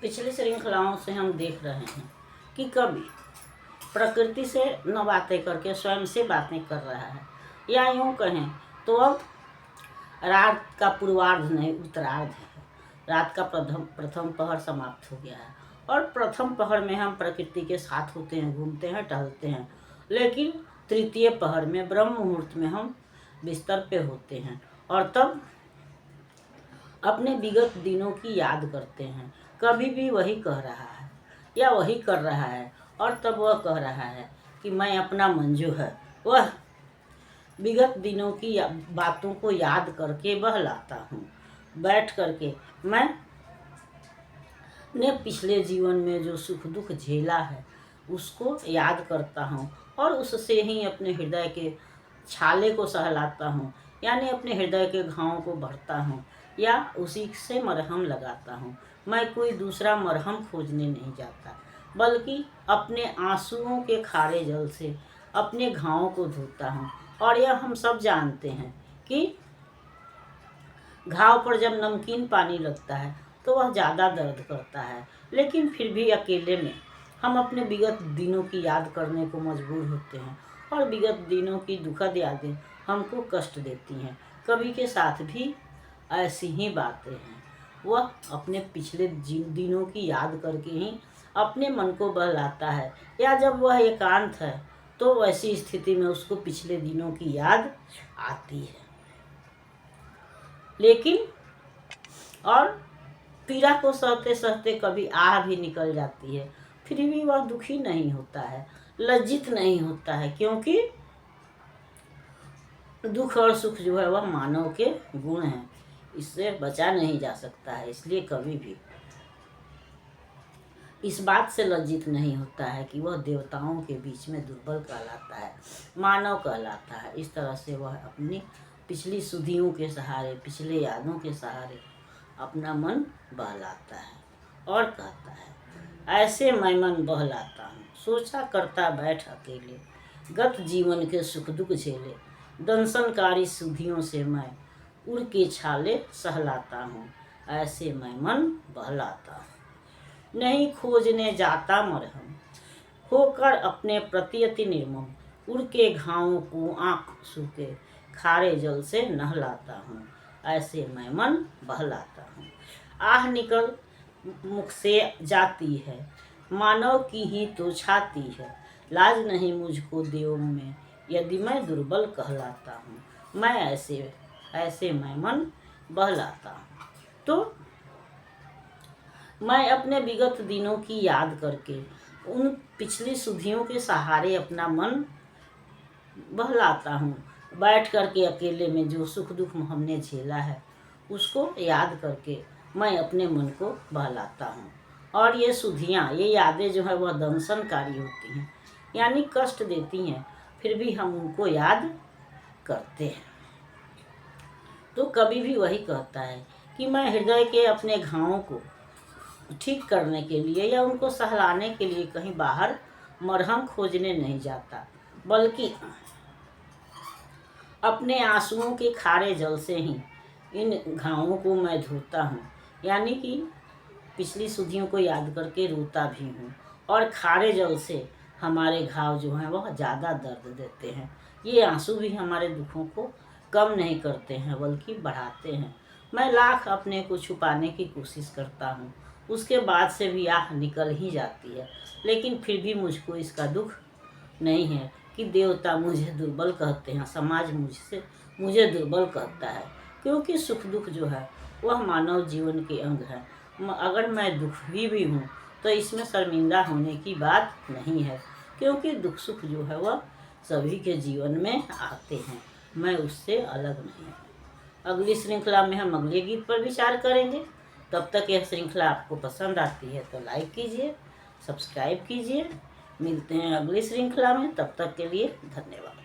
पिछली श्रृंखलाओं से हम देख रहे हैं कि कवि प्रकृति से न बातें करके स्वयं से बातें कर रहा है, या यूँ कहें तो अब रात का पूर्वार्ध नहीं उत्तरार्ध है। रात का प्रथम पहर समाप्त हो गया है और प्रथम पहर में हम प्रकृति के साथ होते हैं, घूमते हैं, टहलते हैं, लेकिन तृतीय पहर में ब्रह्म मुहूर्त में हम बिस्तर पे होते हैं और तब अपने विगत दिनों की याद करते हैं। कभी भी वही कह रहा है या वही कर रहा है और तब वह कह रहा है कि मैं अपना मन जो है वह विगत दिनों की बातों को याद करके बहलाता हूँ। बैठ करके मैं ने पिछले जीवन में जो सुख दुख झेला है उसको याद करता हूँ और उससे ही अपने हृदय के छाले को सहलाता हूँ, यानी अपने हृदय के घावों को भरता हूँ या उसी से मरहम लगाता हूँ। मैं कोई दूसरा मरहम खोजने नहीं जाता, बल्कि अपने आंसुओं के खारे जल से अपने घावों को धोता हूँ। और यह हम सब जानते हैं कि घाव पर जब नमकीन पानी लगता है तो वह ज़्यादा दर्द करता है, लेकिन फिर भी अकेले में हम अपने विगत दिनों की याद करने को मजबूर होते हैं और विगत दिनों की दुखद यादें हमको कष्ट देती हैं। कवि के साथ भी ऐसी ही बातें हैं। वह अपने पिछले दिनों की याद करके ही अपने मन को बहलाता है, या जब वह एकांत है तो वैसी स्थिति में उसको पिछले दिनों की याद आती है। लेकिन और पीड़ा को सहते सहते कभी आह भी निकल जाती है, फिर भी वह दुखी नहीं होता है, लज्जित नहीं होता है, क्योंकि दुख और सुख जो है वह मानव के गुण हैं, इससे बचा नहीं जा सकता है। इसलिए कभी भी इस बात से लज्जित नहीं होता है कि वह देवताओं के बीच में दुर्बल कहलाता है, मानव कहलाता है। इस तरह से वह अपनी पिछली सुधियों के सहारे, पिछले यादों के सहारे अपना मन बहलाता है और कहता है, ऐसे मैं मन बहलाता हूँ, सोचा करता बैठ अकेले, गत जीवन के सुख दुख झेले, दंशनकारी सुधियों से मैं उड़ के छाले सहलाता हूँ, ऐसे मैं मन बहलाता हूँ। नहीं खोजने जाता मरहम, होकर अपने प्रति अति निर्मम, उड़ के घावों को आँख सूखे खारे जल से नहलाता हूँ, ऐसे मैं मन बहलाता हूँ। आह निकल मुख से जाती है, मानव की ही तो छाती है, लाज नहीं मुझको देव में, यदि मैं दुर्बल कहलाता हूँ। मैं ऐसे मैं मन बहलाता हूँ। तो मैं अपने विगत दिनों की याद करके उन पिछली सुधियों के सहारे अपना मन बहलाता हूँ। बैठ करके अकेले में जो सुख दुख हमने झेला है उसको याद करके मैं अपने मन को बहलाता हूँ। और ये सुधियाँ, ये यादें जो है वह दंशनकारी होती हैं, यानी कष्ट देती हैं, फिर भी हम उनको याद करते हैं। तो कभी भी वही कहता है कि मैं हृदय के अपने घावों को ठीक करने के लिए या उनको सहलाने के लिए कहीं बाहर मरहम खोजने नहीं जाता, बल्कि अपने आंसुओं के खारे जल से ही इन घावों को मैं धोता हूँ, यानी कि पिछली सुधियों को याद करके रोता भी हूँ और खारे जल से हमारे घाव जो हैं वह ज़्यादा दर्द देते हैं। ये आंसू भी हमारे दुखों को कम नहीं करते हैं बल्कि बढ़ाते हैं। मैं लाख अपने को छुपाने की कोशिश करता हूँ, उसके बाद से भी आह निकल ही जाती है, लेकिन फिर भी मुझको इसका दुख नहीं है कि देवता मुझे दुर्बल कहते हैं, समाज मुझे दुर्बल कहता है, क्योंकि सुख दुख जो है वह मानव जीवन के अंग है। अगर मैं दुखी भी हूँ तो इसमें शर्मिंदा होने की बात नहीं है, क्योंकि दुख सुख जो है वह सभी के जीवन में आते हैं, मैं उससे अलग नहीं हूँ। अगली श्रृंखला में हम अगले गीत पर विचार करेंगे। तब तक यह श्रृंखला आपको पसंद आती है तो लाइक कीजिए, सब्सक्राइब कीजिए। मिलते हैं अगली श्रृंखला में, तब तक के लिए धन्यवाद।